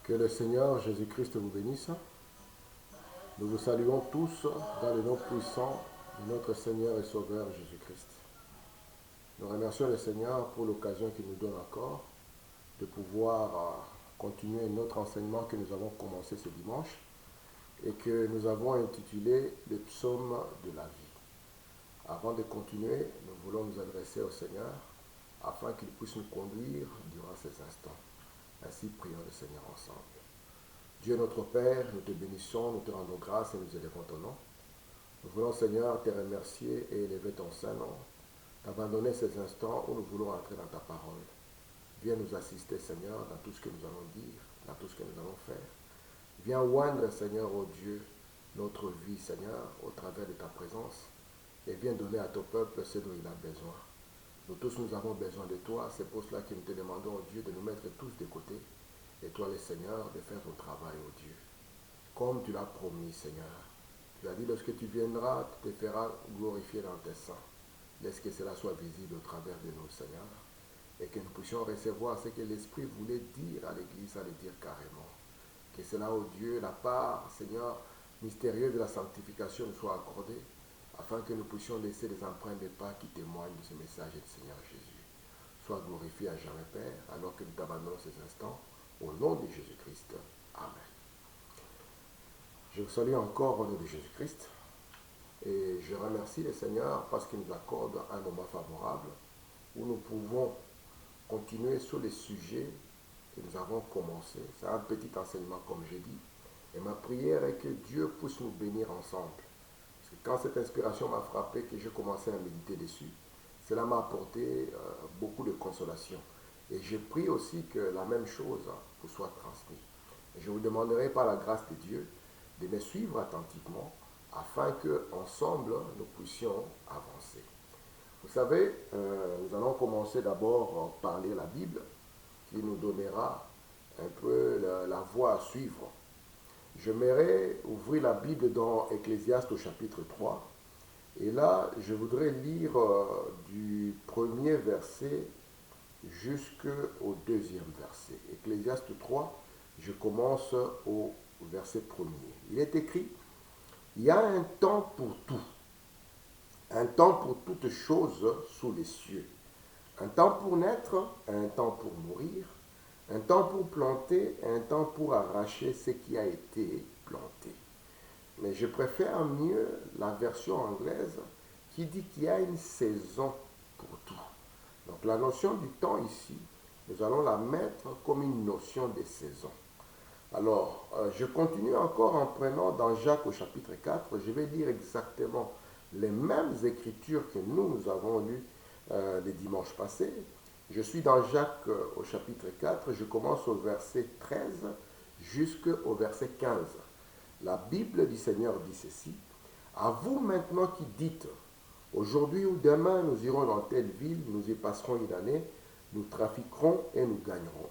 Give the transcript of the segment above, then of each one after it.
Que le Seigneur Jésus-Christ vous bénisse. Nous vous saluons tous dans le nom puissant de notre Seigneur et Sauveur Jésus-Christ. Nous remercions le Seigneur pour l'occasion qu'il nous donne encore de pouvoir continuer notre enseignement que nous avons commencé ce dimanche et que nous avons intitulé le psaume de la vie. Avant de continuer, nous voulons nous adresser au Seigneur afin qu'il puisse nous conduire durant ces instants. Ainsi, prions le Seigneur ensemble. Dieu notre Père, nous te bénissons, nous te rendons grâce et nous élevons ton nom. Nous voulons, Seigneur, te remercier et élever ton Saint-Nom, t'abandonner ces instants où nous voulons entrer dans ta parole. Viens nous assister, Seigneur, dans tout ce que nous allons dire, dans tout ce que nous allons faire. Viens oindre, Seigneur, ô Dieu, notre vie, Seigneur, au travers de ta présence, et viens donner à ton peuple ce dont il a besoin. Nous tous, nous avons besoin de toi. C'est pour cela que nous te demandons, ô Dieu, de nous mettre tous de côté. Et toi, le Seigneur, de faire ton travail, ô Dieu. Comme tu l'as promis, Seigneur. Tu as dit, lorsque tu viendras, tu te feras glorifier dans tes saints. Laisse que cela soit visible au travers de nous, Seigneur. Et que nous puissions recevoir ce que l'Esprit voulait dire à l'Église, à le dire carrément. Que cela, ô Dieu, la part, Seigneur, mystérieuse de la sanctification nous soit accordée, afin que nous puissions laisser des empreintes de pas qui témoignent de ce message du Seigneur Jésus. Sois glorifié à jamais, Père, alors que nous t'abandonnons ces instants. Au nom de Jésus-Christ. Amen. Je vous salue encore au nom de Jésus-Christ et je remercie le Seigneur parce qu'il nous accorde un moment favorable où nous pouvons continuer sur les sujets que nous avons commencé. C'est un petit enseignement comme j'ai dit. Et ma prière est que Dieu puisse nous bénir ensemble. Parce que quand cette inspiration m'a frappé, que j'ai commencé à méditer dessus, cela m'a apporté beaucoup de consolation. Et je prie aussi que la même chose vous soit transmise. Et je vous demanderai par la grâce de Dieu de me suivre attentivement afin qu'ensemble nous puissions avancer. Vous savez, nous allons commencer d'abord par lire la Bible qui nous donnera un peu la voie à suivre. J'aimerais ouvrir la Bible dans Ecclésiaste au chapitre 3. Et là, je voudrais lire du premier verset jusqu'au deuxième verset. Ecclésiaste 3, je commence au verset premier. Il est écrit, il y a un temps pour tout, un temps pour toutes choses sous les cieux, un temps pour naître, un temps pour mourir, un temps pour planter, un temps pour arracher ce qui a été planté. Mais je préfère mieux la version anglaise qui dit qu'il y a une saison pour tout. Donc la notion du temps ici, nous allons la mettre comme une notion de saison. Alors, je continue encore en prenant dans Jacques au chapitre 4, je vais lire exactement les mêmes écritures que nous avons lues les dimanches passés. Je suis dans Jacques au chapitre 4, je commence au verset 13 jusqu'au verset 15. La Bible du Seigneur dit ceci, « À vous maintenant qui dites, aujourd'hui ou demain, nous irons dans telle ville, nous y passerons une année, nous trafiquerons et nous gagnerons.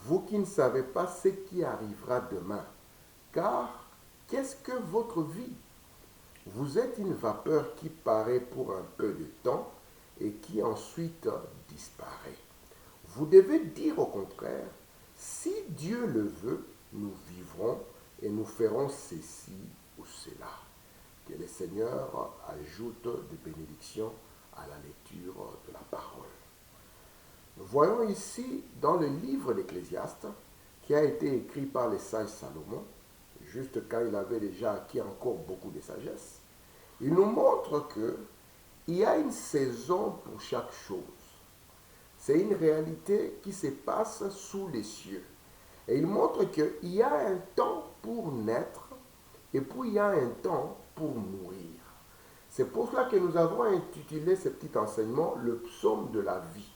Vous qui ne savez pas ce qui arrivera demain, car qu'est-ce que votre vie? Vous êtes une vapeur qui paraît pour un peu de temps et qui ensuite disparaît. Vous devez dire au contraire, si Dieu le veut, nous vivrons et nous ferons ceci ou cela. Que le Seigneur ajoute des bénédictions à la lecture de la parole. Nous voyons ici dans le livre d'Ecclésiaste, qui a été écrit par le sage Salomon, juste quand il avait déjà acquis encore beaucoup de sagesse, il nous montre qu'il y a une saison pour chaque chose. C'est une réalité qui se passe sous les cieux. Et il montre qu'il y a un temps pour naître et puis il y a un temps pour mourir. C'est pour cela que nous avons intitulé ce petit enseignement le psaume de la vie.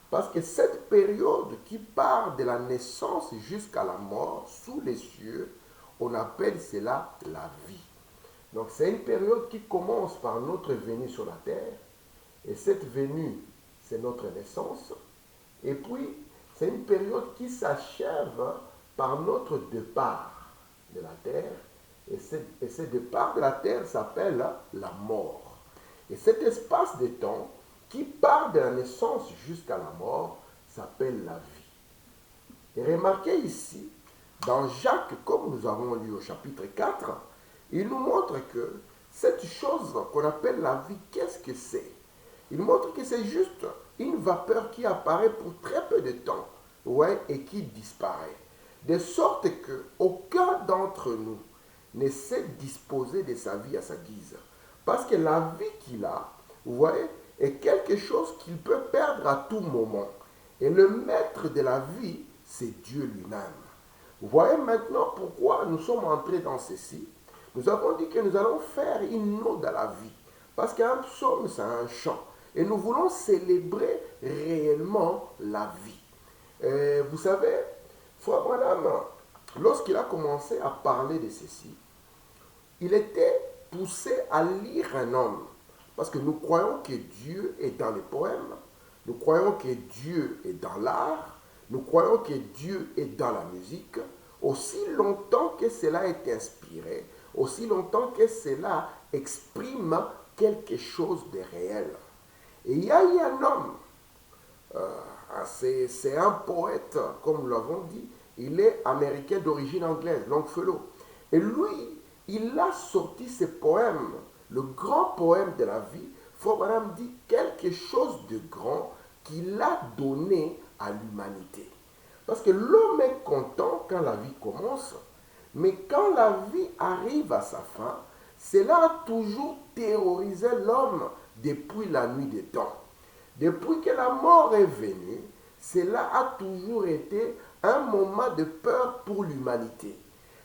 Parce que cette période qui part de la naissance jusqu'à la mort sous les cieux, on appelle cela la vie. Donc c'est une période qui commence par notre venue sur la terre. Et cette venue, c'est notre naissance. Et puis, c'est une période qui s'achève par notre départ de la terre. Et ce départ de la terre s'appelle la mort. Et cet espace de temps qui part de la naissance jusqu'à la mort s'appelle la vie. Et remarquez ici Dans Jacques, comme nous avons lu au chapitre 4, il nous montre que cette chose qu'on appelle la vie, qu'est-ce que c'est? Il montre que c'est juste une vapeur qui apparaît pour très peu de temps, ouais, et qui disparaît. De sorte que aucun d'entre nous ne sait disposer de sa vie à sa guise. Parce que la vie qu'il a, vous voyez, est quelque chose qu'il peut perdre à tout moment. Et le maître de la vie, c'est Dieu lui-même. Vous voyez maintenant pourquoi nous sommes entrés dans ceci. Nous avons dit que nous allons faire une ode à la vie. Parce qu'un psaume, c'est un chant. Et nous voulons célébrer réellement la vie. Vous savez, Frère Branham, lorsqu'il a commencé à parler de ceci, il était poussé à lire un homme. Parce que nous croyons que Dieu est dans les poèmes, nous croyons que Dieu est dans l'art, nous croyons que Dieu est dans la musique, aussi longtemps que cela est inspiré, aussi longtemps que cela exprime quelque chose de réel. Et il y a eu un homme, c'est un poète, comme nous l'avons dit, il est américain d'origine anglaise, Longfellow. Et lui, il a sorti ses poèmes, le grand poème de la vie. Frère Branham dit quelque chose de grand qu'il a donné à l'humanité. Parce que l'homme est content quand la vie commence, mais quand la vie arrive à sa fin, cela a toujours terrorisé l'homme depuis la nuit des temps. Depuis que la mort est venue, cela a toujours été un moment de peur pour l'humanité.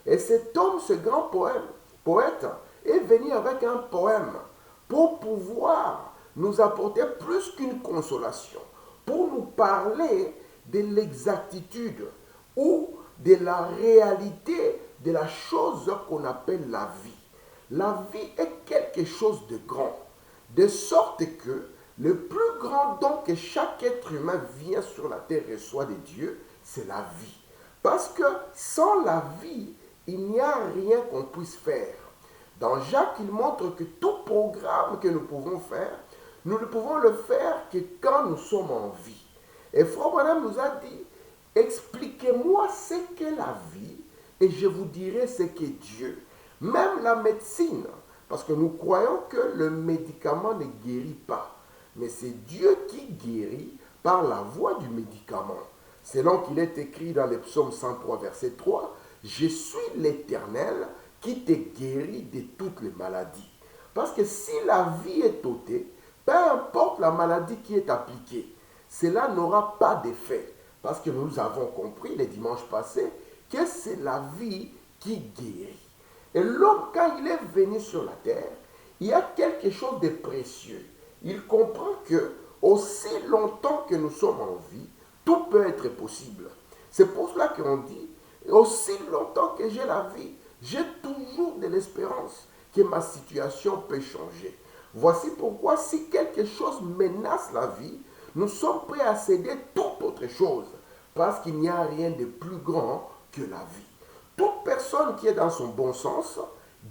Et cet homme, ce grand poète, est venu avec un poème pour pouvoir nous apporter plus qu'une consolation, pour nous parler de l'exactitude ou de la réalité de la chose qu'on appelle la vie. La vie est quelque chose de grand, de sorte que le plus grand don que chaque être humain vient sur la terre reçoit de Dieu, c'est la vie. Parce que sans la vie, il n'y a rien qu'on puisse faire. Dans Jacques, il montre que tout programme que nous pouvons faire, nous ne pouvons le faire que quand nous sommes en vie. Et Frère Branham nous a dit, expliquez-moi ce qu'est la vie et je vous dirai ce qu'est Dieu. Même la médecine, parce que nous croyons que le médicament ne guérit pas, mais c'est Dieu qui guérit par la voie du médicament. Selon qu'il est écrit dans le psaume 103, verset 3, « Je suis l'Éternel qui te guérit de toutes les maladies. » Parce que si la vie est ôtée, peu importe la maladie qui est appliquée, cela n'aura pas d'effet. Parce que nous avons compris les dimanches passés que c'est la vie qui guérit. Et l'homme, quand il est venu sur la terre, il y a quelque chose de précieux. Il comprend que aussi longtemps que nous sommes en vie, tout peut être possible. C'est pour cela qu'on dit, aussi longtemps que j'ai la vie, j'ai toujours de l'espérance que ma situation peut changer. Voici pourquoi si quelque chose menace la vie, nous sommes prêts à céder toute autre chose, parce qu'il n'y a rien de plus grand que la vie. Toute personne qui est dans son bon sens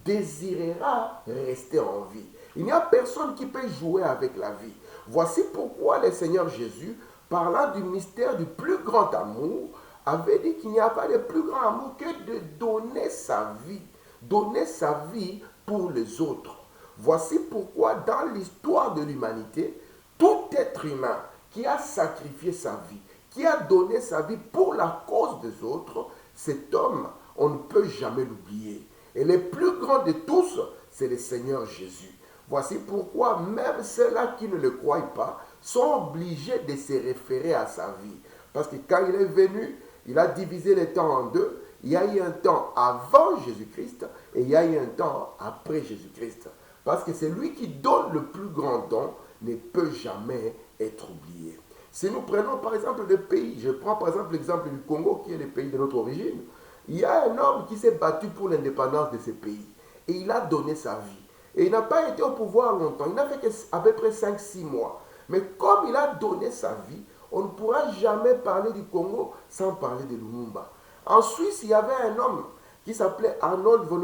désirera rester en vie. Il n'y a personne qui peut jouer avec la vie. Voici pourquoi le Seigneur Jésus, parlant du mystère du plus grand amour, avait dit qu'il n'y a pas de plus grand amour que de donner sa vie pour les autres. Voici pourquoi dans l'histoire de l'humanité, tout être humain qui a sacrifié sa vie, qui a donné sa vie pour la cause des autres, cet homme, on ne peut jamais l'oublier. Et le plus grand de tous, c'est le Seigneur Jésus. Voici pourquoi même ceux-là qui ne le croient pas sont obligés de se référer à sa vie. Parce que quand il est venu, il a divisé les temps en deux. Il y a eu un temps avant Jésus-Christ et il y a eu un temps après Jésus-Christ. Parce que c'est lui qui donne le plus grand don, ne peut jamais être oublié. Si nous prenons par exemple le pays, je prends par exemple l'exemple du Congo qui est le pays de notre origine, il y a un homme qui s'est battu pour l'indépendance de ce pays et il a donné sa vie. Et il n'a pas été au pouvoir longtemps, il n'a fait qu'à peu près 5-6 mois. Mais comme il a donné sa vie, on ne pourra jamais parler du Congo sans parler de Lumumba. En Suisse, il y avait un homme qui s'appelait Arnold von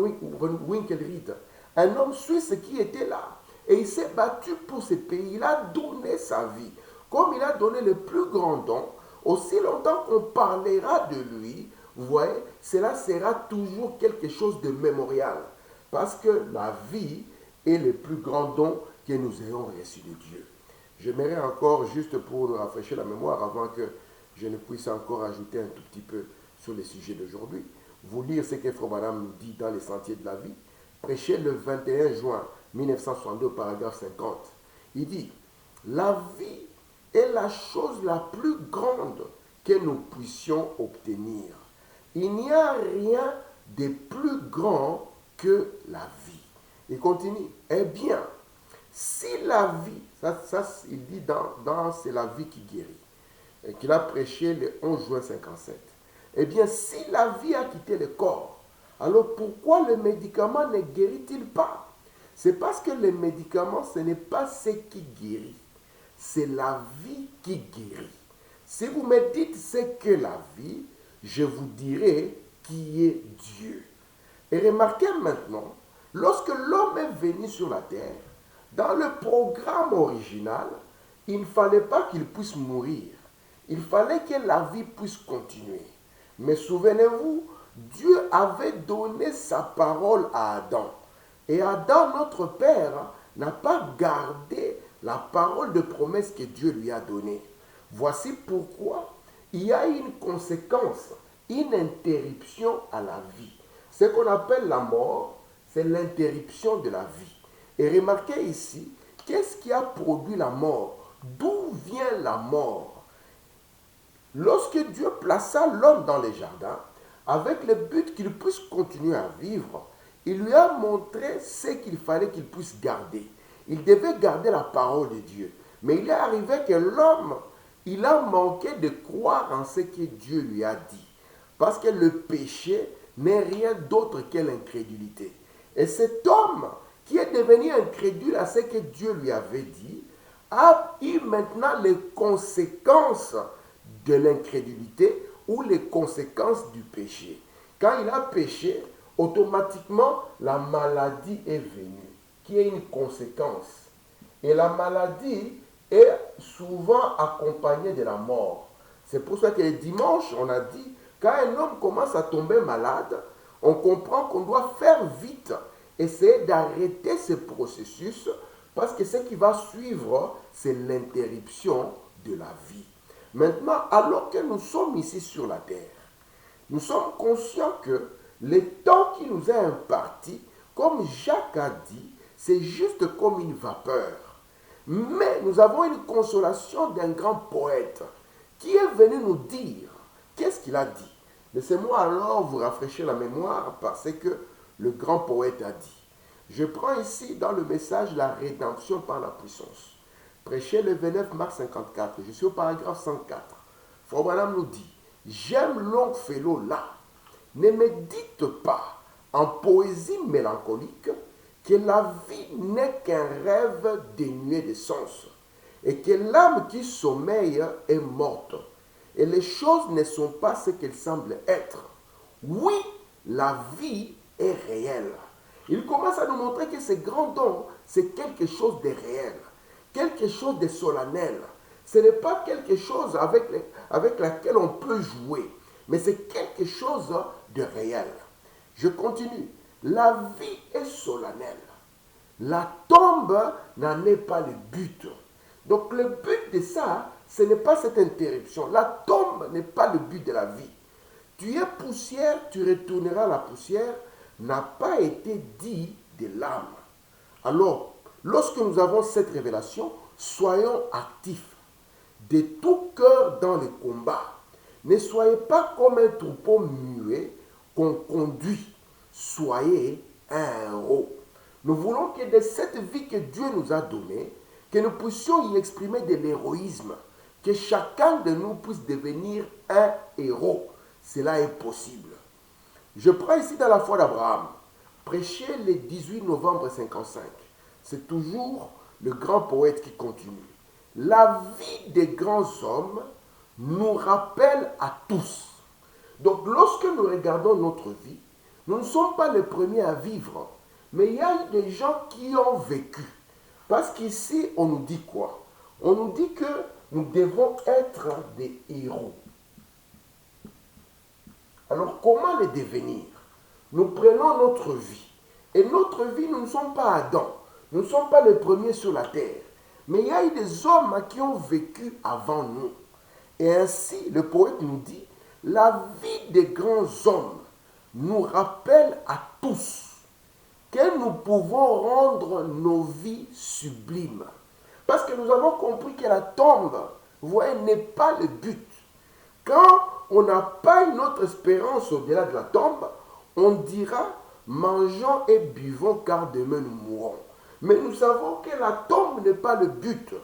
Winkelried, un homme suisse qui était là. Et il s'est battu pour ce pays, il a donné sa vie. Comme il a donné le plus grand don, aussi longtemps qu'on parlera de lui, Vous voyez, cela sera toujours quelque chose de mémorial. Parce que la vie est le plus grand don que nous ayons reçu de Dieu. J'aimerais encore, juste pour nous rafraîchir la mémoire, avant que je ne puisse encore ajouter un tout petit peu sur les sujets d'aujourd'hui, vous lire ce que Frère Branham nous dit dans les Sentiers de la vie, prêché le 21 juin 1962, paragraphe 50. Il dit, la vie est la chose la plus grande que nous puissions obtenir. Il n'y a rien de plus grand que la vie. Il continue, eh bien, si la vie, il dit c'est la vie qui guérit, qu'il a prêché le 11 juin 57. Eh bien, si la vie a quitté le corps, alors pourquoi le médicament ne guérit-il pas? C'est parce que le médicament, ce n'est pas ce qui guérit, c'est la vie qui guérit. Si vous me dites c'est que la vie, je vous dirai qui est Dieu. Et remarquez maintenant, lorsque l'homme est venu sur la terre, dans le programme original, il ne fallait pas qu'il puisse mourir. Il fallait que la vie puisse continuer. Mais souvenez-vous, Dieu avait donné sa parole à Adam. Et Adam, notre Père, n'a pas gardé la parole de promesse que Dieu lui a donnée. Voici pourquoi il y a une conséquence, une interruption à la vie. Ce qu'on appelle la mort, c'est l'interruption de la vie. Et remarquez ici, qu'est-ce qui a produit la mort? D'où vient la mort? Lorsque Dieu plaça l'homme dans les jardins, avec le but qu'il puisse continuer à vivre, il lui a montré ce qu'il fallait qu'il puisse garder. Il devait garder la parole de Dieu. Mais il est arrivé que l'homme, il a manqué de croire en ce que Dieu lui a dit. Parce que le péché n'est rien d'autre que l'incrédulité. Et cet homme qui est devenu incrédule à ce que Dieu lui avait dit, a eu maintenant les conséquences de l'incrédulité ou les conséquences du péché. Quand il a péché, automatiquement, la maladie est venue, qui est une conséquence. Et la maladie est souvent accompagnée de la mort. C'est pour ça que le dimanche, on a dit, quand un homme commence à tomber malade, on comprend qu'on doit faire vite, essayer d'arrêter ce processus, parce que ce qui va suivre, c'est l'interruption de la vie. Maintenant, alors que nous sommes ici sur la terre, nous sommes conscients que le temps qui nous est imparti, comme Jacques a dit, c'est juste comme une vapeur. Mais nous avons une consolation d'un grand poète qui est venu nous dire, qu'est-ce qu'il a dit? Laissez-moi alors vous rafraîchir la mémoire parce que le grand poète a dit. Je prends ici dans le message la rédemption par la puissance. Prêché le 29 mars 54, je suis au paragraphe 104. Frère Branham nous dit, j'aime Longfellow là. Ne me dites pas en poésie mélancolique que la vie n'est qu'un rêve dénué de sens et que l'âme qui sommeille est morte et les choses ne sont pas ce qu'elles semblent être. Oui, la vie est réelle. Il commence à nous montrer que ce grand don, c'est quelque chose de réel, quelque chose de solennel. Ce n'est pas quelque chose avec laquelle on peut jouer, mais c'est quelque chose de réel. Je continue. La vie est solennelle. La tombe n'en est pas le but. Donc le but de ça, ce n'est pas cette interruption. La tombe n'est pas le but de la vie. Tu es poussière, tu retourneras à la poussière, n'a pas été dit de l'âme. Alors, lorsque nous avons cette révélation, soyons actifs, de tout cœur dans le combat. Ne soyez pas comme un troupeau muet qu'on conduit. Soyez un héros. Nous voulons que de cette vie que Dieu nous a donnée, que nous puissions y exprimer de l'héroïsme, que chacun de nous puisse devenir un héros. Cela est possible. Je prends ici dans la foi d'Abraham, prêché le 18 novembre 55. C'est toujours le grand poète qui continue. La vie des grands hommes nous rappelle à tous. Donc lorsque nous regardons notre vie, nous ne sommes pas les premiers à vivre, mais il y a des gens qui ont vécu. Parce qu'ici, on nous dit quoi? On nous dit que nous devons être des héros. Alors comment le devenir? Nous prenons notre vie. Et notre vie, nous ne sommes pas Adam. Nous ne sommes pas les premiers sur la terre. Mais il y a eu des hommes qui ont vécu avant nous. Et ainsi, le poète nous dit, la vie des grands hommes nous rappelle à tous que nous pouvons rendre nos vies sublimes. Parce que nous avons compris que la tombe, vous voyez, n'est pas le but. Quand on n'a pas une autre espérance au-delà de la tombe, on dira, mangeons et buvons car demain nous mourrons. Mais nous savons que la tombe n'est pas le but.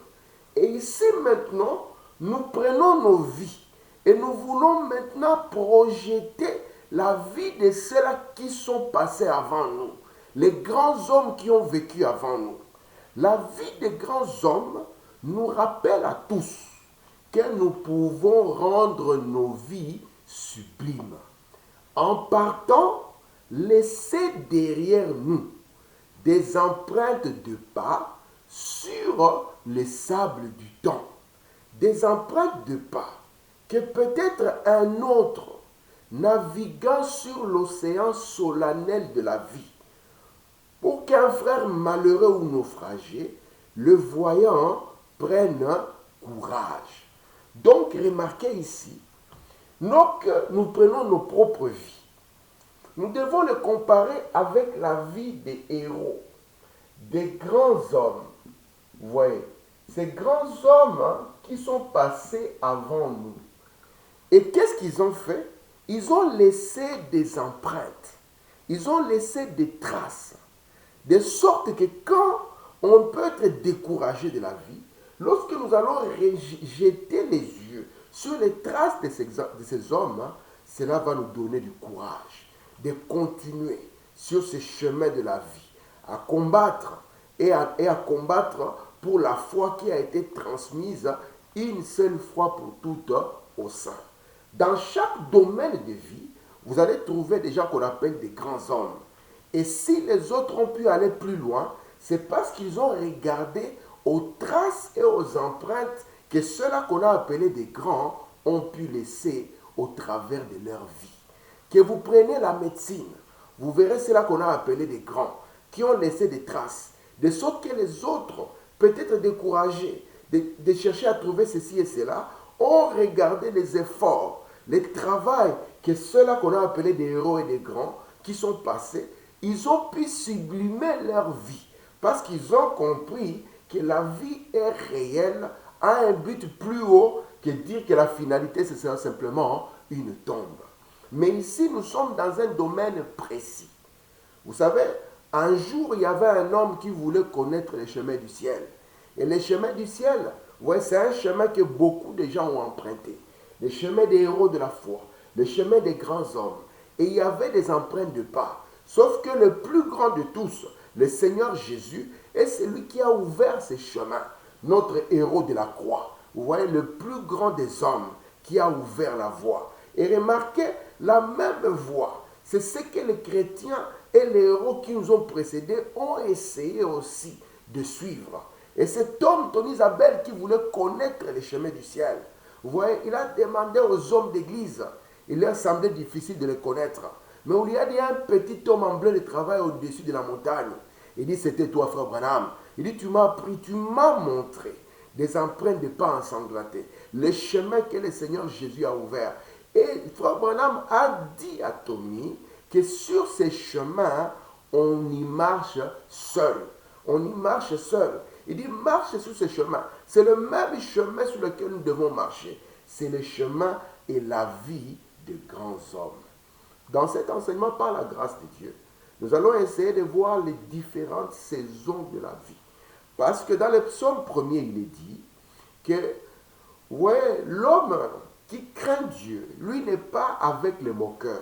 Et ici maintenant, nous prenons nos vies et nous voulons maintenant projeter la vie de ceux-là qui sont passés avant nous, les grands hommes qui ont vécu avant nous. La vie des grands hommes nous rappelle à tous que nous pouvons rendre nos vies sublimes. En partant, laisser derrière nous des empreintes de pas sur le sable du temps. Des empreintes de pas que peut-être un autre, naviguant sur l'océan solennel de la vie, pour qu'un frère malheureux ou naufragé, le voyant, prenne courage. Donc, remarquez ici, nous prenons nos propres vies. Nous devons le comparer avec la vie des héros, des grands hommes. Vous voyez, ces grands hommes qui sont passés avant nous. Et qu'est-ce qu'ils ont fait? Ils ont laissé des empreintes. Ils ont laissé des traces. De sorte que quand on peut être découragé de la vie, lorsque nous allons jeter les yeux sur les traces de ces hommes, cela va nous donner du courage de continuer sur ce chemin de la vie, à combattre et à combattre pour la foi qui a été transmise une seule fois pour toutes au sein. Dans chaque domaine de vie, vous allez trouver des gens qu'on appelle des grands hommes. Et si les autres ont pu aller plus loin, c'est parce qu'ils ont regardé aux traces et aux empreintes que ceux-là qu'on a appelés des grands ont pu laisser au travers de leur vie. Que vous preniez la médecine, vous verrez ceux-là qu'on a appelés des grands, qui ont laissé des traces, de sorte que les autres, peut-être découragés de chercher à trouver ceci et cela, ont regardé les efforts, le travail que ceux-là qu'on a appelés des héros et des grands, qui sont passés, ils ont pu sublimer leur vie, parce qu'ils ont compris que la vie est réelle, a un but plus haut que dire que la finalité, c'est simplement une tombe. Mais ici, nous sommes dans un domaine précis. Vous savez, un jour, il y avait un homme qui voulait connaître les chemins du ciel. Et les chemins du ciel, ouais, c'est un chemin que beaucoup de gens ont emprunté. Les chemins des héros de la foi, les chemins des grands hommes. Et il y avait des empreintes de pas. Sauf que le plus grand de tous, le Seigneur Jésus, est celui qui a ouvert ces chemins. Notre héros de la croix. Vous voyez, le plus grand des hommes qui a ouvert la voie. Et remarquez, la même voie, c'est ce que les chrétiens et les héros qui nous ont précédés ont essayé aussi de suivre. Et cet homme, Tony Isabelle, qui voulait connaître les chemins du ciel, vous voyez, il a demandé aux hommes d'église, il leur semblait difficile de les connaître. Mais il y a dit un petit homme en bleu de travail au-dessus de la montagne. Il dit, c'était toi, frère Branham. Il dit, tu m'as appris, tu m'as montré des empreintes de pas ensanglantés, les chemins que le Seigneur Jésus a ouverts. Et frère Branham a dit à Tommy que sur ces chemins, on y marche seul. On y marche seul. Il dit, marche sur ces chemins. C'est le même chemin sur lequel nous devons marcher. C'est le chemin et la vie de grands hommes. Dans cet enseignement, par la grâce de Dieu, nous allons essayer de voir les différentes saisons de la vie. Parce que dans le psaume 1er, il est dit que ouais, l'homme qui craint Dieu, lui n'est pas avec les moqueurs,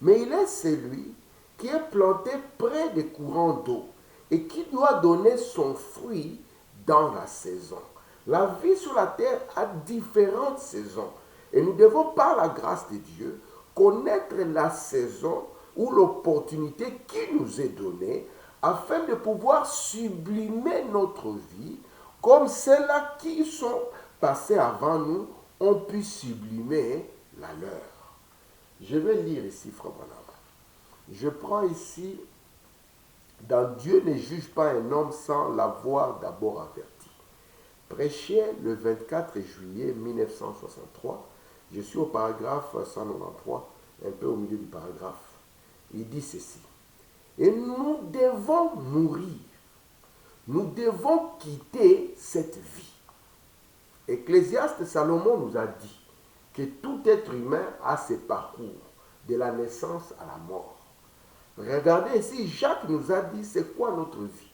mais il est celui qui est planté près des courants d'eau et qui doit donner son fruit dans la saison. La vie sur la terre a différentes saisons et nous devons, par la grâce de Dieu, connaître la saison ou l'opportunité qui nous est donnée afin de pouvoir sublimer notre vie comme ceux-là qui sont passés avant nous ont pu sublimer la leur. Je vais lire ici, Frère Branham. Je prends ici, dans Dieu ne juge pas un homme sans l'avoir d'abord averti. Prêché le 24 juillet 1963. Je suis au paragraphe 193, un peu au milieu du paragraphe. Il dit ceci. Et nous devons mourir. Nous devons quitter cette vie. Ecclésiaste Salomon nous a dit que tout être humain a ses parcours, de la naissance à la mort. Regardez ici, Jacques nous a dit c'est quoi notre vie.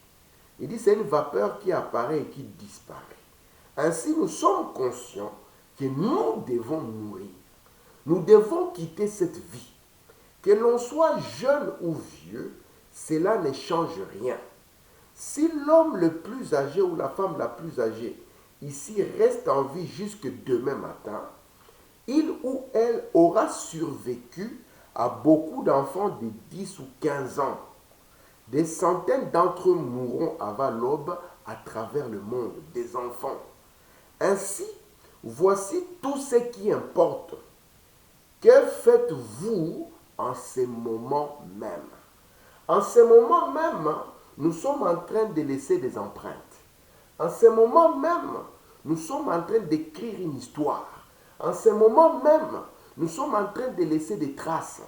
Il dit c'est une vapeur qui apparaît et qui disparaît. Ainsi nous sommes conscients que nous devons mourir. Nous devons quitter cette vie. Que l'on soit jeune ou vieux, cela ne change rien. Si l'homme le plus âgé ou la femme la plus âgée ici reste en vie jusque demain matin, il ou elle aura survécu à beaucoup d'enfants de 10 ou 15 ans. Des centaines d'entre eux mourront avant l'aube à travers le monde, des enfants. Ainsi, voici tout ce qui importe. Que faites-vous en ces moments même? En ces moments même, nous sommes en train de laisser des empreintes. En ce moment même, nous sommes en train d'écrire une histoire. En ce moment même, nous sommes en train de laisser des traces.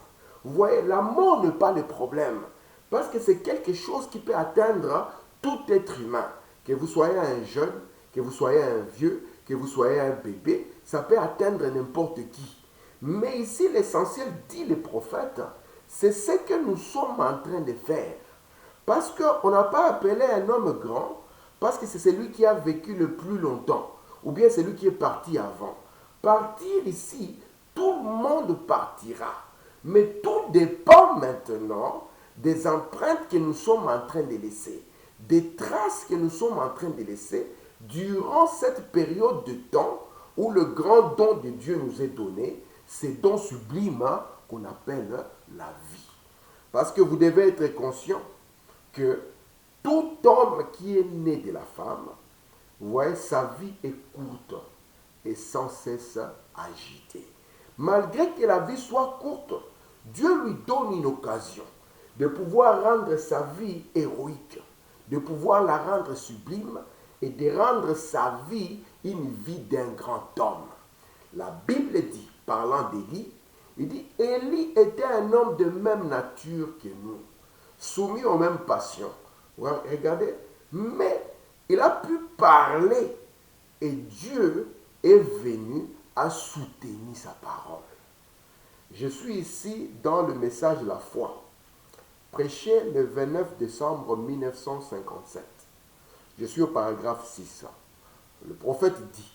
Vous voyez, la mort n'est pas le problème. Parce que c'est quelque chose qui peut atteindre tout être humain. Que vous soyez un jeune, que vous soyez un vieux, que vous soyez un bébé, ça peut atteindre n'importe qui. Mais ici, l'essentiel, dit le prophète, c'est ce que nous sommes en train de faire. Parce qu'on n'a pas appelé un homme grand, parce que c'est celui qui a vécu le plus longtemps, ou bien celui qui est parti avant. Partir ici, tout le monde partira. Mais tout dépend maintenant des empreintes que nous sommes en train de laisser, des traces que nous sommes en train de laisser durant cette période de temps où le grand don de Dieu nous est donné, ce don sublime qu'on appelle la vie. Parce que vous devez être conscient que tout homme qui est né de la femme, vous voyez, sa vie est courte et sans cesse agitée. Malgré que la vie soit courte, Dieu lui donne une occasion de pouvoir rendre sa vie héroïque, de pouvoir la rendre sublime et de rendre sa vie une vie d'un grand homme. La Bible dit, parlant d'Élie, il dit, Élie était un homme de même nature que nous, soumis aux mêmes passions. Regardez, mais il a pu parler et Dieu est venu à soutenir sa parole. Je suis ici dans le message de la foi, prêché le 29 décembre 1957. Je suis au paragraphe 6. Le prophète dit,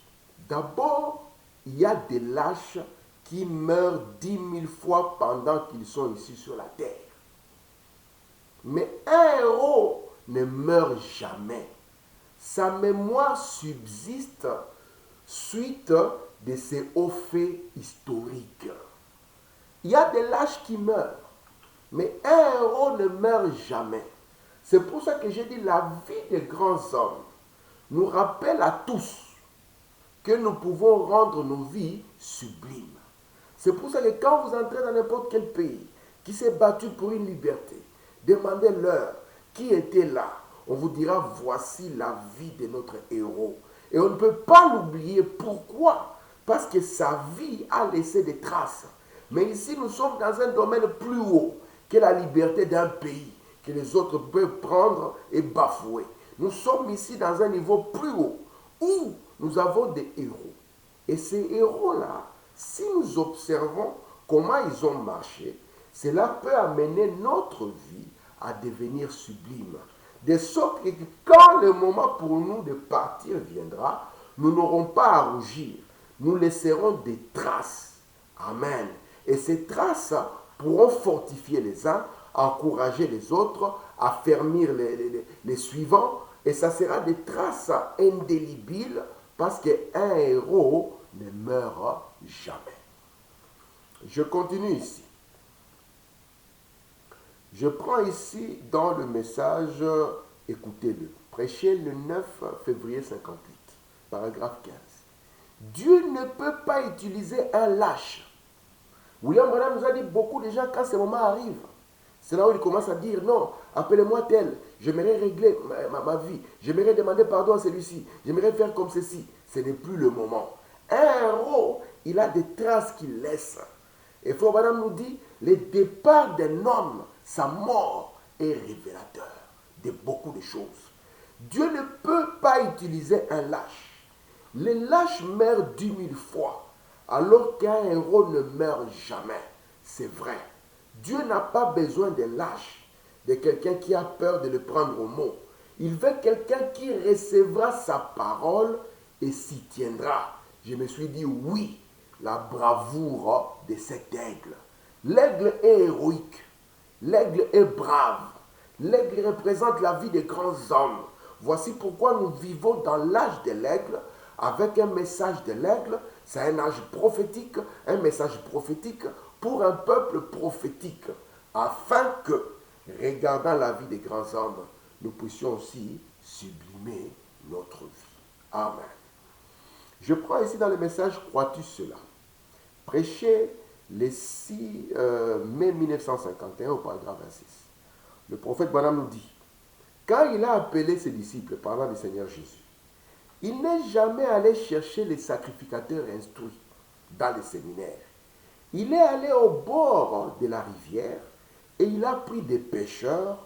d'abord, il y a des lâches qui meurent 10 000 fois pendant qu'ils sont ici sur la terre. Mais un héros ne meurt jamais. Sa mémoire subsiste suite de ses hauts faits historiques. Il y a des lâches qui meurent, mais un héros ne meurt jamais. C'est pour ça que j'ai dit la vie des grands hommes nous rappelle à tous que nous pouvons rendre nos vies sublimes. C'est pour ça que quand vous entrez dans n'importe quel pays qui s'est battu pour une liberté, demandez-leur qui était là. On vous dira, voici la vie de notre héros. Et on ne peut pas l'oublier. Pourquoi? Parce que sa vie a laissé des traces. Mais ici, nous sommes dans un domaine plus haut que la liberté d'un pays, que les autres peuvent prendre et bafouer. Nous sommes ici dans un niveau plus haut, où nous avons des héros. Et ces héros-là, si nous observons comment ils ont marché, cela peut amener notre vie à devenir sublime. De sorte que quand le moment pour nous de partir viendra, nous n'aurons pas à rougir. Nous laisserons des traces. Amen. Et ces traces pourront fortifier les uns, encourager les autres, affermir les suivants. Et ça sera des traces indélébiles parce qu'un héros ne meurt jamais. Je continue ici. Je prends ici dans le message, écoutez-le, prêché le 9 février 58, paragraphe 15. Dieu ne peut pas utiliser un lâche William Branham nous a dit beaucoup de gens, quand ce moment arrive, c'est là où ils commencent à dire non, appelez-moi tel, j'aimerais régler ma vie, j'aimerais demander pardon à celui-ci, j'aimerais faire comme ceci. Ce n'est plus le moment. Un héros, il a des traces qu'il laisse. Et Frère Branham nous dit, le départ d'un homme, sa mort est révélateur de beaucoup de choses. Dieu ne peut pas utiliser un lâche. Les lâches meurent 10 000 fois, alors qu'un héros ne meurt jamais. C'est vrai. Dieu n'a pas besoin de lâche, de quelqu'un qui a peur de le prendre au mot. Il veut quelqu'un qui recevra sa parole et s'y tiendra. Je me suis dit oui, la bravoure de cet aigle. L'aigle est héroïque. L'aigle est brave. L'aigle représente la vie des grands hommes. Voici pourquoi nous vivons dans l'âge de l'aigle, avec un message de l'aigle. C'est un âge prophétique, un message prophétique pour un peuple prophétique, afin que, regardant la vie des grands hommes, nous puissions aussi sublimer notre vie. Amen. Je prends ici dans le message, crois-tu cela? Prêché le 6 mai 1951 au paragraphe 26. Le prophète Branham nous dit, quand il a appelé ses disciples parlant du Seigneur Jésus, il n'est jamais allé chercher les sacrificateurs instruits dans les séminaires. Il est allé au bord de la rivière et il a pris des pêcheurs,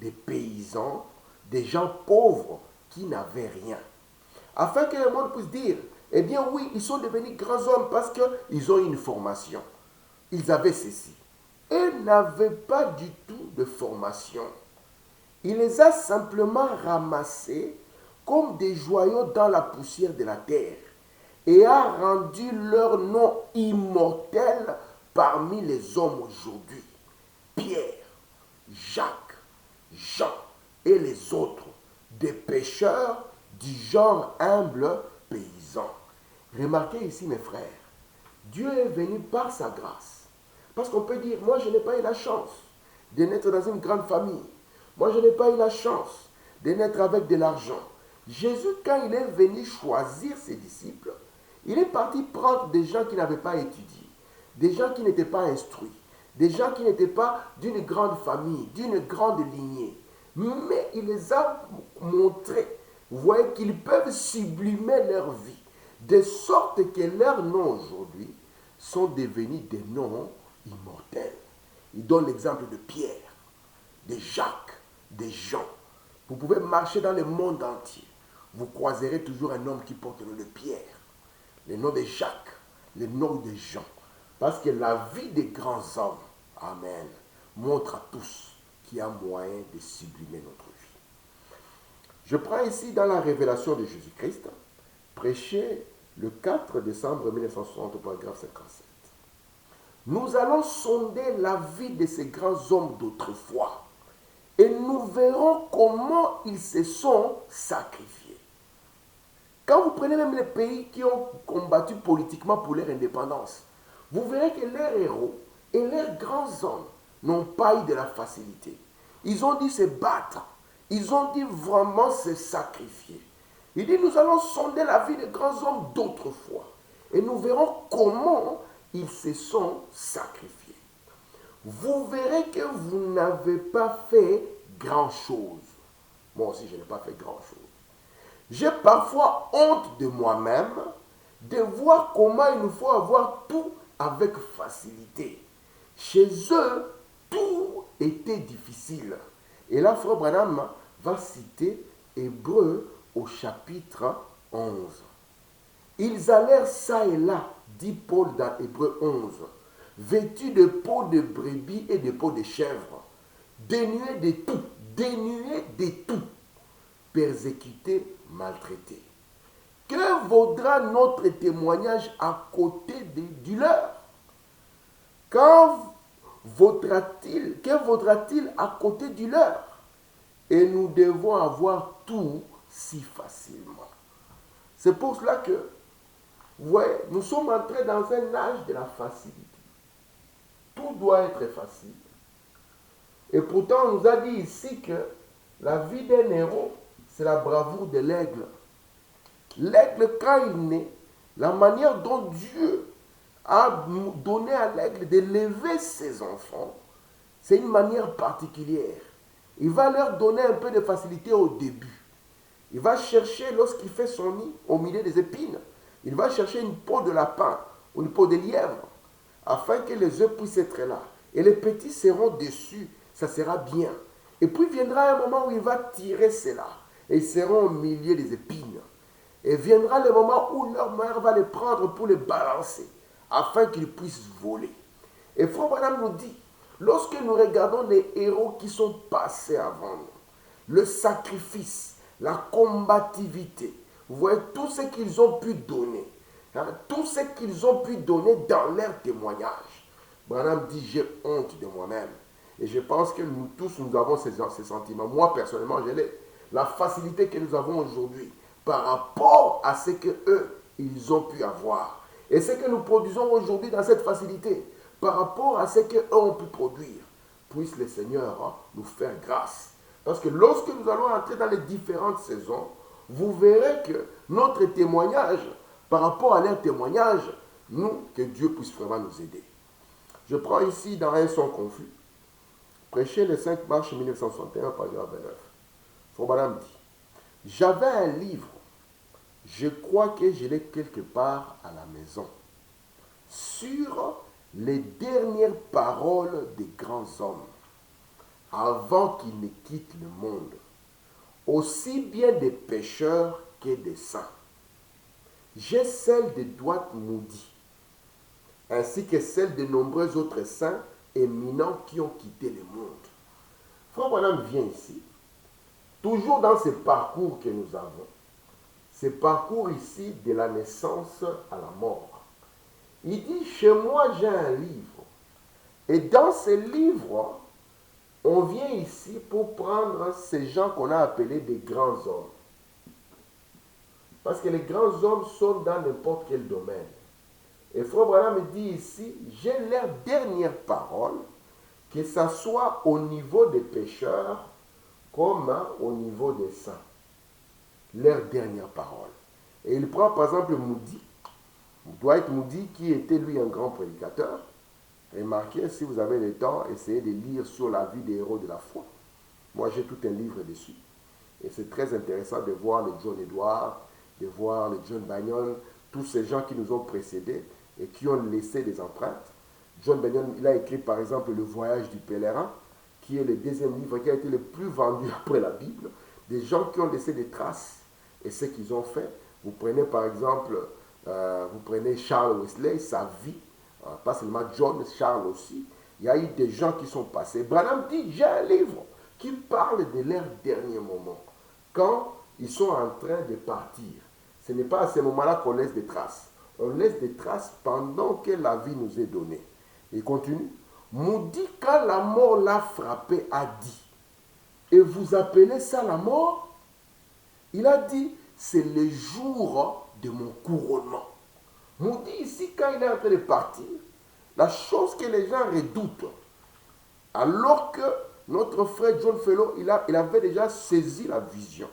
des paysans, des gens pauvres qui n'avaient rien. Afin que le monde puisse dire, eh bien oui, ils sont devenus grands hommes parce qu'ils ont une formation. Ils avaient ceci. Ils n'avaient pas du tout de formation. Il les a simplement ramassés comme des joyaux dans la poussière de la terre et a rendu leur nom immortel parmi les hommes aujourd'hui. Pierre, Jacques, Jean et les autres, des pécheurs du genre humble paysan. Remarquez ici mes frères, Dieu est venu par sa grâce. Parce qu'on peut dire, moi je n'ai pas eu la chance de naître dans une grande famille. Moi je n'ai pas eu la chance de naître avec de l'argent. Jésus, quand il est venu choisir ses disciples, il est parti prendre des gens qui n'avaient pas étudié, des gens qui n'étaient pas instruits, des gens qui n'étaient pas d'une grande famille, d'une grande lignée. Mais il les a montrés, vous voyez, qu'ils peuvent sublimer leur vie, de sorte que leurs noms aujourd'hui sont devenus des noms immortels. Il donne l'exemple de Pierre, de Jacques, de Jean. Vous pouvez marcher dans le monde entier. Vous croiserez toujours un homme qui porte le nom de Pierre, le nom de Jacques, le nom de Jean. Parce que la vie des grands hommes, amen, montre à tous qu'il y a moyen de sublimer notre vie. Je prends ici dans la révélation de Jésus-Christ, prêché le 4 décembre 1960 au paragraphe 57. Nous allons sonder la vie de ces grands hommes d'autrefois et nous verrons comment ils se sont sacrifiés. Quand vous prenez même les pays qui ont combattu politiquement pour leur indépendance, vous verrez que leurs héros et leurs grands hommes n'ont pas eu de la facilité. Ils ont dû se battre. Ils ont dû vraiment se sacrifier. Il dit, nous allons sonder la vie des grands hommes d'autrefois. Et nous verrons comment ils se sont sacrifiés. Vous verrez que vous n'avez pas fait grand-chose. Moi aussi, je n'ai pas fait grand-chose. J'ai parfois honte de moi-même de voir comment il nous faut avoir tout avec facilité. Chez eux, tout était difficile. Et là, Frère Branham va citer Hébreux au chapitre 11. Ils allèrent ça et là, dit Paul dans Hébreux 11, vêtus de peau de brebis et de peau de chèvre, dénués de tout, persécutés, maltraités. Que vaudra notre témoignage à côté du leur? Que vaudra-t-il à côté du leur? Et nous devons avoir tout si facilement. C'est pour cela que, ouais, nous sommes entrés dans un âge de la facilité. Tout doit être facile. Et pourtant, on nous a dit ici que la vie d'un héros, c'est la bravoure de l'aigle. L'aigle, quand il naît, la manière dont Dieu a donné à l'aigle d'élever ses enfants, c'est une manière particulière. Il va leur donner un peu de facilité au début. Il va chercher, lorsqu'il fait son nid au milieu des épines, il va chercher une peau de lapin ou une peau de lièvre, afin que les œufs puissent être là. Et les petits seront dessus, ça sera bien. Et puis viendra un moment où il va tirer cela, et ils seront au milieu des épines. Et viendra le moment où leur mère va les prendre pour les balancer, afin qu'ils puissent voler. Et Frère Branham nous dit, lorsque nous regardons les héros qui sont passés avant nous, le sacrifice, la combativité, vous voyez tout ce qu'ils ont pu donner, tout ce qu'ils ont pu donner dans leur témoignage. Branham dit, j'ai honte de moi-même. Et je pense que nous tous, nous avons ces sentiments. Moi, personnellement, je l'ai. La facilité que nous avons aujourd'hui par rapport à ce qu'eux, ils ont pu avoir. Et ce que nous produisons aujourd'hui dans cette facilité, par rapport à ce qu'eux ont pu produire, puisse le Seigneur nous faire grâce. Parce que lorsque nous allons entrer dans les différentes saisons, vous verrez que notre témoignage, par rapport à leur témoignage, nous, que Dieu puisse vraiment nous aider. Je prends ici dans un son confus, prêché le 5 mars 1961, page 29. Frère dit, j'avais un livre, je crois que je l'ai quelque part à la maison, sur les dernières paroles des grands hommes, avant qu'ils ne quittent le monde, aussi bien des pécheurs que des saints. J'ai celle de Dwight Moody, ainsi que celle de nombreux autres saints éminents qui ont quitté le monde. Frère Branham vient ici, toujours dans ce parcours que nous avons, ce parcours ici de la naissance à la mort. Il dit, chez moi j'ai un livre, et dans ce livre, on vient ici pour prendre ces gens qu'on a appelés des grands hommes. Parce que les grands hommes sont dans n'importe quel domaine. Et Frère Branham me dit ici, j'ai leurs dernières paroles, que ce soit au niveau des pécheurs comme au niveau des saints. Leurs dernières paroles. Et il prend par exemple Moody, Dwight Moody, qui était lui un grand prédicateur. Remarquez, si vous avez le temps, essayez de lire sur la vie des héros de la foi. Moi, j'ai tout un livre dessus. Et c'est très intéressant de voir le John Edward, de voir le John Bunyan, tous ces gens qui nous ont précédés et qui ont laissé des empreintes. John Bunyan, il a écrit par exemple Le Voyage du pèlerin, qui est le deuxième livre qui a été le plus vendu après la Bible. Des gens qui ont laissé des traces et ce qu'ils ont fait. Vous prenez par exemple, vous prenez Charles Wesley, sa vie, pas seulement John, Charles aussi. Il y a eu des gens qui sont passés. Branham dit, j'ai un livre qui parle de leurs derniers moments. Quand ils sont en train de partir. Ce n'est pas à ce moment-là qu'on laisse des traces. On laisse des traces pendant que la vie nous est donnée. Il continue. Moody, quand la mort l'a frappé, a dit, et vous appelez ça la mort? Il a dit, c'est le jour de mon couronnement. Moody, ici, quand il est en train de partir, la chose que les gens redoutent, alors que notre frère John Fellow, il avait déjà saisi la vision.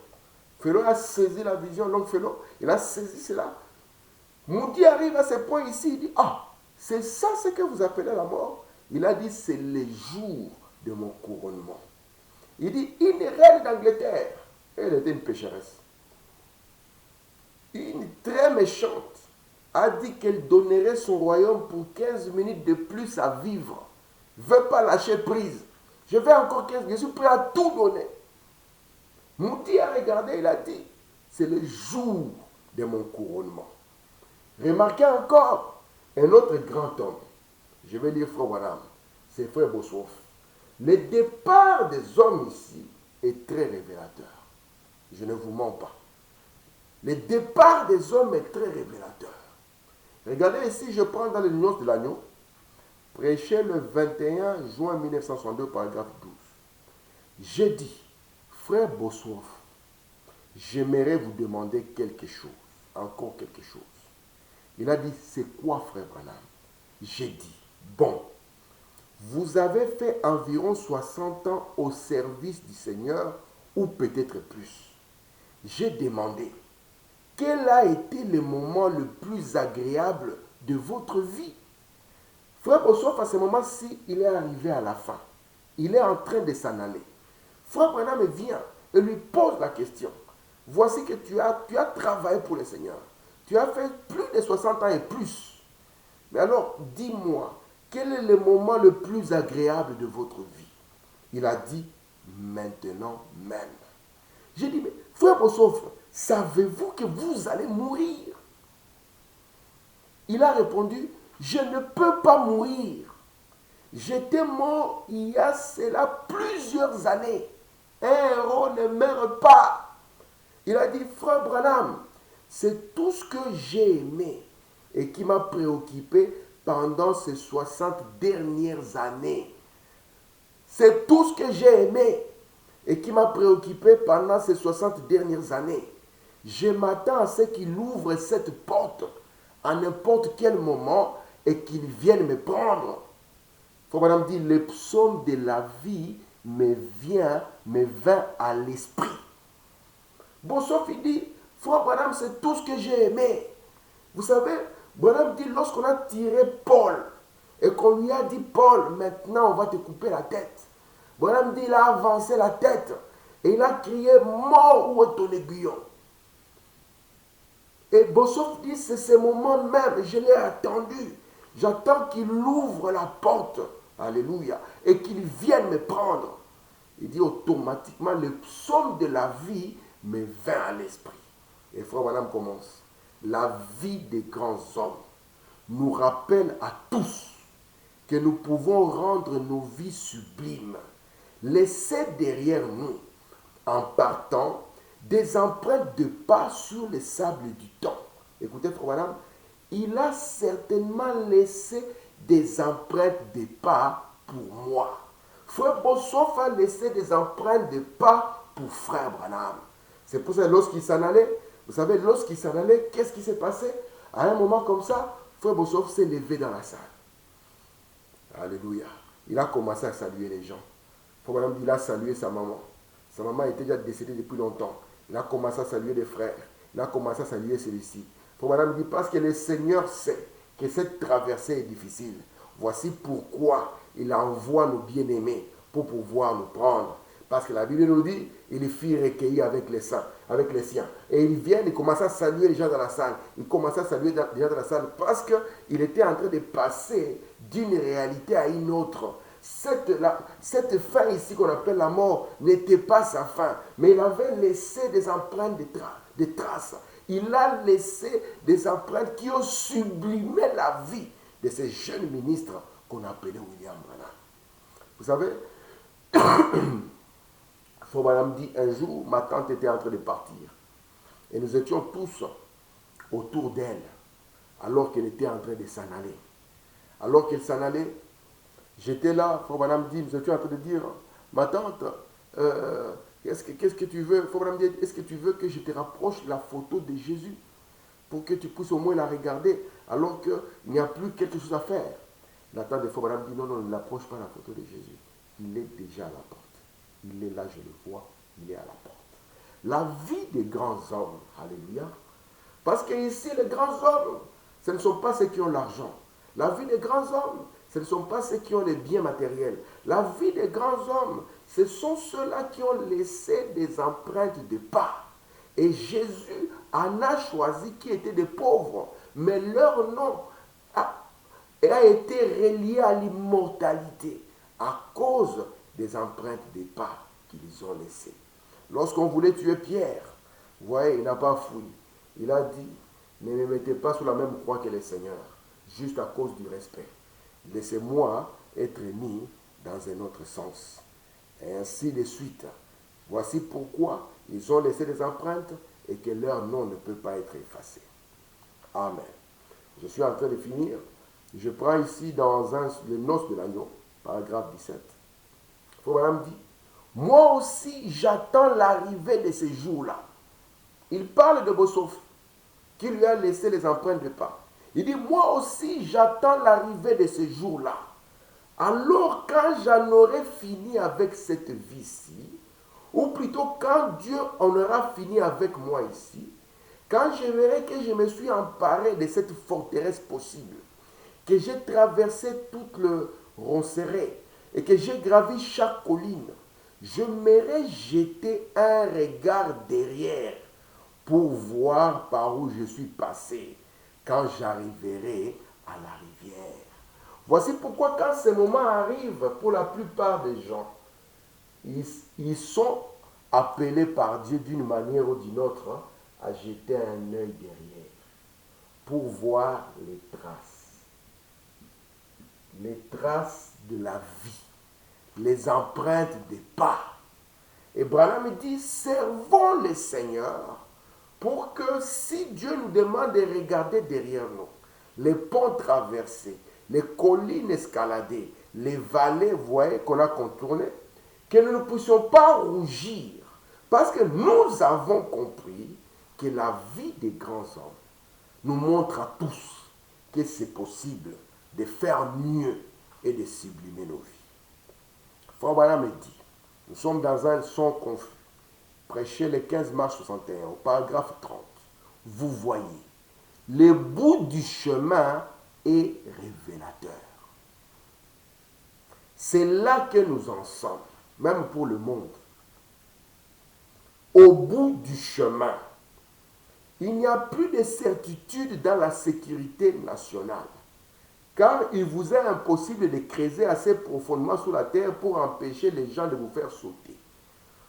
Fellow a saisi la vision, donc Fellow, il a saisi cela. Moody arrive à ce point ici, il dit, ah, c'est ça ce que vous appelez la mort? Il a dit, c'est le jour de mon couronnement. Il dit, une reine d'Angleterre, elle était une pécheresse, une très méchante, a dit qu'elle donnerait son royaume pour 15 minutes de plus à vivre. Ne veut pas lâcher prise. Je vais encore 15 minutes, je suis prêt à tout donner. Moody a regardé, il a dit, c'est le jour de mon couronnement. Remarquez encore un autre grand homme. Je vais lire Frère Branham, c'est Frère Bosworth. Le départ des hommes ici est très révélateur. Je ne vous mens pas. Le départ des hommes est très révélateur. Regardez ici, je prends dans les nuances de l'agneau, prêché le 21 juin 1962, paragraphe 12. J'ai dit, Frère Bosworth, j'aimerais vous demander quelque chose, encore quelque chose. Il a dit, c'est quoi, Frère Branham? J'ai dit, bon, vous avez fait environ 60 ans au service du Seigneur, ou peut-être plus. J'ai demandé, quel a été le moment le plus agréable de votre vie? Frère Bossoff, à ce moment-ci, il est arrivé à la fin. Il est en train de s'en aller. Frère Branham vient et lui pose la question. Voici que tu as travaillé pour le Seigneur. Tu as fait plus de 60 ans et plus. Mais alors, dis-moi, quel est le moment le plus agréable de votre vie? Il a dit, maintenant même. J'ai dit, mais frère Bossoff, savez-vous que vous allez mourir? Il a répondu, je ne peux pas mourir. J'étais mort il y a cela plusieurs années. Un héros ne meurt pas. Il a dit, frère Branham, c'est tout ce que j'ai aimé et qui m'a préoccupé pendant ces 60 dernières années. C'est tout ce que j'ai aimé et qui m'a préoccupé pendant ces 60 dernières années. Je m'attends à ce qu'il ouvre cette porte à n'importe quel moment et qu'il vienne me prendre. Faut madame dire, le psaume de la vie me vint à l'esprit. Bossoff, il dit, frère Branham, c'est tout ce que j'ai aimé. Vous savez, Branham dit, lorsqu'on a tiré Paul, et qu'on lui a dit, Paul, maintenant on va te couper la tête. Branham dit, il a avancé la tête, et il a crié, mort, où est ton aiguillon? Et Bossoff dit, c'est ce moment même, je l'ai attendu. J'attends qu'il ouvre la porte, alléluia, et qu'il vienne me prendre. Il dit automatiquement, le psaume de la vie me vint à l'esprit. Et frère Branham commence. La vie des grands hommes nous rappelle à tous que nous pouvons rendre nos vies sublimes, laisser derrière nous, en partant, des empreintes de pas sur les sables du temps. Écoutez, frère Branham, il a certainement laissé des empreintes de pas pour moi. Frère Bossoff a laissé des empreintes de pas pour frère Branham. C'est pour ça que lorsqu'il s'en allait, vous savez, lorsqu'il s'en allait, qu'est-ce qui s'est passé? À un moment comme ça, frère Bossoff s'est levé dans la salle. Alléluia. Il a commencé à saluer les gens. Frère Branham dit, il a salué sa maman. Sa maman était déjà décédée depuis longtemps. Il a commencé à saluer les frères. Il a commencé à saluer celui-ci. Frère Branham dit, parce que le Seigneur sait que cette traversée est difficile. Voici pourquoi il envoie nos bien-aimés pour pouvoir nous prendre. Parce que la Bible nous dit, il fit recueillir avec les saints, avec les siens. Et ils viennent, ils commencent à saluer les gens dans la salle. Ils commencent à saluer les gens dans la salle parce qu'il était en train de passer d'une réalité à une autre. Cette fin ici qu'on appelle la mort n'était pas sa fin, mais il avait laissé des empreintes de traces. Il a laissé des empreintes qui ont sublimé la vie de ces jeunes ministres qu'on appelait William Branham. Vous savez, Frère Branham dit, un jour, ma tante était en train de partir. Et nous étions tous autour d'elle, alors qu'elle était en train de s'en aller. Alors qu'elle s'en allait, j'étais là, Frère Branham dit, nous étions en train de dire, ma tante, qu'est-ce que tu veux? Frère Branham dit, est-ce que tu veux que je te rapproche la photo de Jésus pour que tu puisses au moins la regarder alors qu'il n'y a plus quelque chose à faire? La tante de Frère Branham dit, non, ne l'approche pas la photo de Jésus. Il est déjà à la porte. Il est là, je le vois, il est à la porte. La vie des grands hommes, alléluia. Parce que ici, les grands hommes, ce ne sont pas ceux qui ont l'argent. La vie des grands hommes, ce ne sont pas ceux qui ont les biens matériels. La vie des grands hommes, ce sont ceux-là qui ont laissé des empreintes de pas. Et Jésus en a choisi qui étaient des pauvres, mais leur nom a été relié à l'immortalité à cause des empreintes des pas qu'ils ont laissées. Lorsqu'on voulait tuer Pierre, vous voyez, il n'a pas fui. Il a dit, ne me mettez pas sous la même croix que le Seigneur, juste à cause du respect. Laissez-moi être mis dans un autre sens. Et ainsi de suite. Voici pourquoi ils ont laissé des empreintes et que leur nom ne peut pas être effacé. Amen. Je suis en train de finir. Je prends ici dans les noces de l'agneau, paragraphe 17. Frère Branham dit, moi aussi j'attends l'arrivée de ces jours-là. Il parle de Bossoff, qui lui a laissé les empreintes de pas. Il dit, moi aussi j'attends l'arrivée de ces jours-là. Alors quand j'en aurai fini avec cette vie-ci, ou plutôt quand Dieu en aura fini avec moi ici, quand je verrai que je me suis emparé de cette forteresse possible, que j'ai traversé toute le Ronceret et que j'ai gravi chaque colline, je m'aurais jeté un regard derrière pour voir par où je suis passé quand j'arriverai à la rivière. Voici pourquoi quand ces moments arrivent, pour la plupart des gens, ils sont appelés par Dieu d'une manière ou d'une autre à jeter un œil derrière pour voir les traces de la vie, les empreintes des pas. Et Branham dit, servons le Seigneur pour que si Dieu nous demande de regarder derrière nous, les ponts traversés, les collines escaladées, les vallées, vous voyez, qu'on a contournées, que nous ne puissions pas rougir, parce que nous avons compris que la vie des grands hommes nous montre à tous que c'est possible de faire mieux et de sublimer nos vies. Frère Branham dit, nous sommes dans un son confus, prêché le 15 mars 61, au paragraphe 30. Vous voyez, le bout du chemin est révélateur. C'est là que nous en sommes, même pour le monde. Au bout du chemin, il n'y a plus de certitude dans la sécurité nationale, car il vous est impossible de creuser assez profondément sous la terre pour empêcher les gens de vous faire sauter.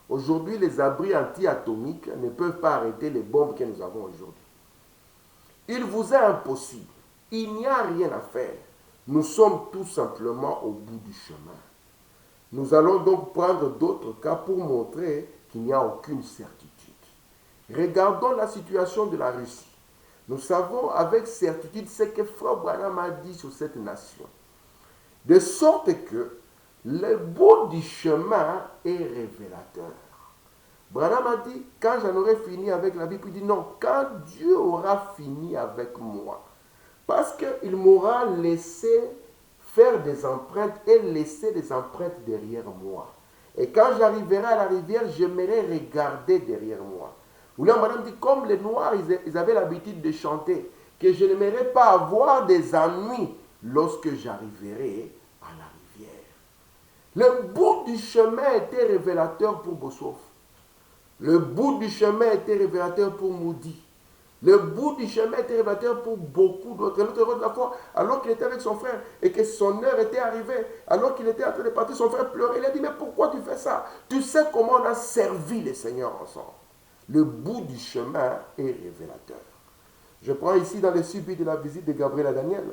Aujourd'hui, les abris anti-atomiques ne peuvent pas arrêter les bombes que nous avons aujourd'hui. Il vous est impossible. Il n'y a rien à faire. Nous sommes tout simplement au bout du chemin. Nous allons donc prendre d'autres cas pour montrer qu'il n'y a aucune certitude. Regardons la situation de la Russie. Nous savons avec certitude ce que Frère Branham a dit sur cette nation. De sorte que le bout du chemin est révélateur. Branham a dit, quand j'en aurai fini avec la Bible, il dit non, quand Dieu aura fini avec moi, parce qu'il m'aura laissé faire des empreintes et laisser des empreintes derrière moi. Et quand j'arriverai à la rivière, j'aimerais regarder derrière moi. William Branham dit, comme les Noirs, ils avaient l'habitude de chanter, que je n'aimerais pas avoir des ennuis lorsque j'arriverai à la rivière. Le bout du chemin était révélateur pour Bossuet. Le bout du chemin était révélateur pour Moody. Le bout du chemin était révélateur pour beaucoup d'autres. L'autre de la fois, alors qu'il était avec son frère et que son heure était arrivée, alors qu'il était en train de partir, son frère pleurait. Il a dit, mais pourquoi tu fais ça? Tu sais comment on a servi le Seigneur ensemble. Le bout du chemin est révélateur. Je prends ici dans le subit de la visite de Gabriel à Daniel,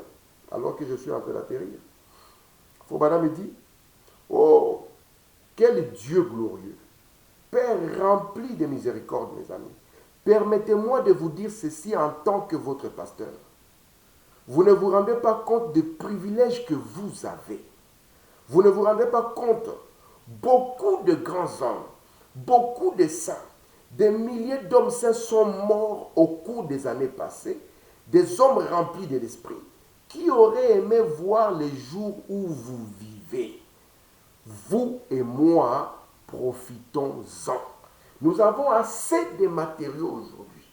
alors que je suis en train d'atterrir. Fourbana me dit, oh, quel Dieu glorieux, Père rempli de miséricorde, mes amis. Permettez-moi de vous dire ceci en tant que votre pasteur. Vous ne vous rendez pas compte des privilèges que vous avez. Vous ne vous rendez pas compte. Beaucoup de grands hommes, beaucoup de saints, des milliers d'hommes saints sont morts au cours des années passées, des hommes remplis de l'esprit, qui auraient aimé voir les jours où vous vivez. Vous et moi, profitons-en. Nous avons assez de matériaux aujourd'hui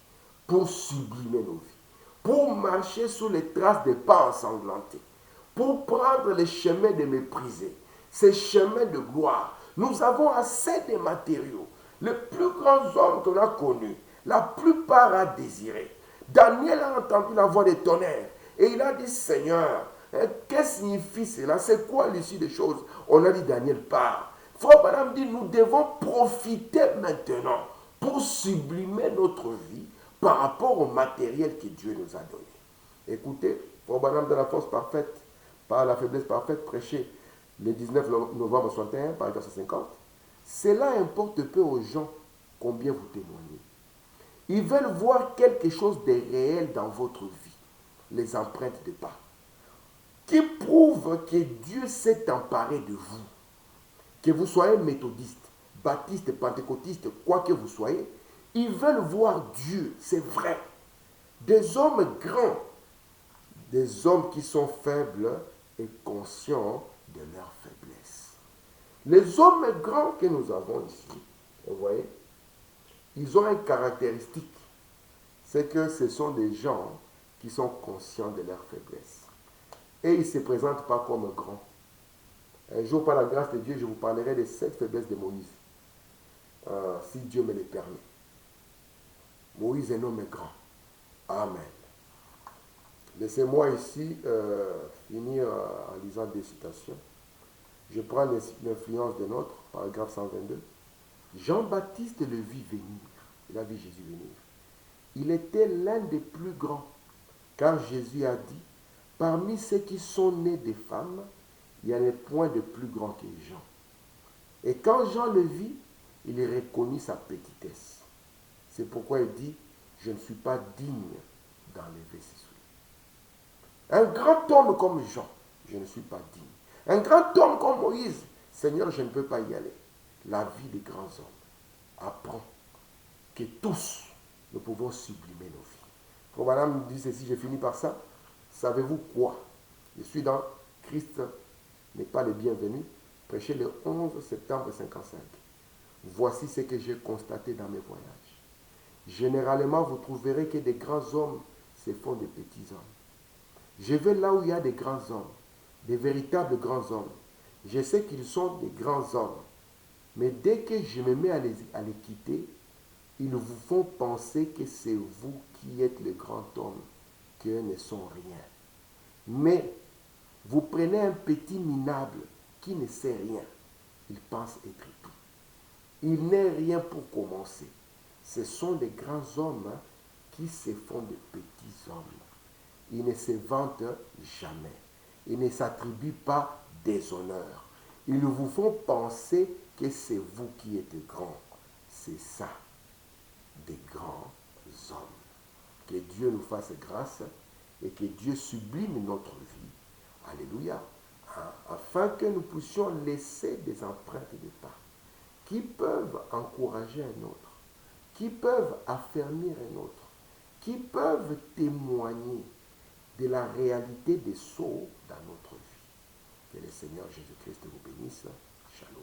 pour sublimer nos vies, pour marcher sur les traces des pas ensanglantés, pour prendre les chemins de méprisés, ces chemins de gloire. Nous avons assez de matériaux. Les plus grands hommes qu'on a connus, la plupart a désiré. Daniel a entendu la voix des tonnerres et il a dit, Seigneur, qu'est-ce que signifie cela? C'est quoi l'issue des choses? On a dit, Daniel, part. Frère Branham dit, nous devons profiter maintenant pour sublimer notre vie par rapport au matériel que Dieu nous a donné. Écoutez, Frère Branham dans la force parfaite, par la faiblesse parfaite, prêché le 19 novembre 61, par 1950. Cela importe peu aux gens combien vous témoignez. Ils veulent voir quelque chose de réel dans votre vie, les empreintes de pas, qui prouvent que Dieu s'est emparé de vous. Que vous soyez méthodiste, baptiste, pentecôtiste, quoi que vous soyez, ils veulent voir Dieu, c'est vrai. Des hommes grands, des hommes qui sont faibles et conscients de leur faiblesse. Les hommes grands que nous avons ici, vous voyez, ils ont une caractéristique, c'est que ce sont des gens qui sont conscients de leur faiblesse. et il ne se présente pas comme grand. Un jour, par la grâce de Dieu, je vous parlerai des 7 faiblesses de Moïse, si Dieu me le permet. Moïse est un homme grand. Amen. Laissez-moi ici finir en lisant des citations. Je prends l'influence de notre, paragraphe 122. Jean-Baptiste le vit venir. Il a vu Jésus venir. Il était l'un des plus grands, car Jésus a dit, parmi ceux qui sont nés des femmes, il n'y en a point de plus grand que Jean. Et quand Jean le vit, il reconnut sa petitesse. C'est pourquoi il dit, je ne suis pas digne d'enlever ses souliers. Un grand homme comme Jean, je ne suis pas digne. Un grand homme comme Moïse, Seigneur, je ne peux pas y aller. La vie des grands hommes apprend que tous, nous pouvons sublimer nos vies. Quand madame dit ceci, je finis par ça. Savez-vous quoi? Je suis dans Christ n'est pas le bienvenu, prêché le 11 septembre 1955. Voici ce que j'ai constaté dans mes voyages. Généralement, vous trouverez que des grands hommes se font des petits hommes. Je vais là où il y a des grands hommes, des véritables grands hommes. Je sais qu'ils sont des grands hommes. Mais dès que je me mets à les quitter, ils vous font penser que c'est vous qui êtes le grand homme, qu'eux ne sont rien. Mais vous prenez un petit minable qui ne sait rien. Il pense être tout. Il n'est rien pour commencer. Ce sont des grands hommes qui se font de petits hommes. Ils ne se vantent jamais. Ils ne s'attribuent pas des honneurs. Ils vous font penser que c'est vous qui êtes grand. C'est ça, des grands hommes. Que Dieu nous fasse grâce et que Dieu sublime notre vie. Alléluia. Afin que nous puissions laisser des empreintes de pas qui peuvent encourager un autre, qui peuvent affermir un autre, qui peuvent témoigner de la réalité des sauts dans notre vie. Que le Seigneur Jésus-Christ vous bénisse. Shalom.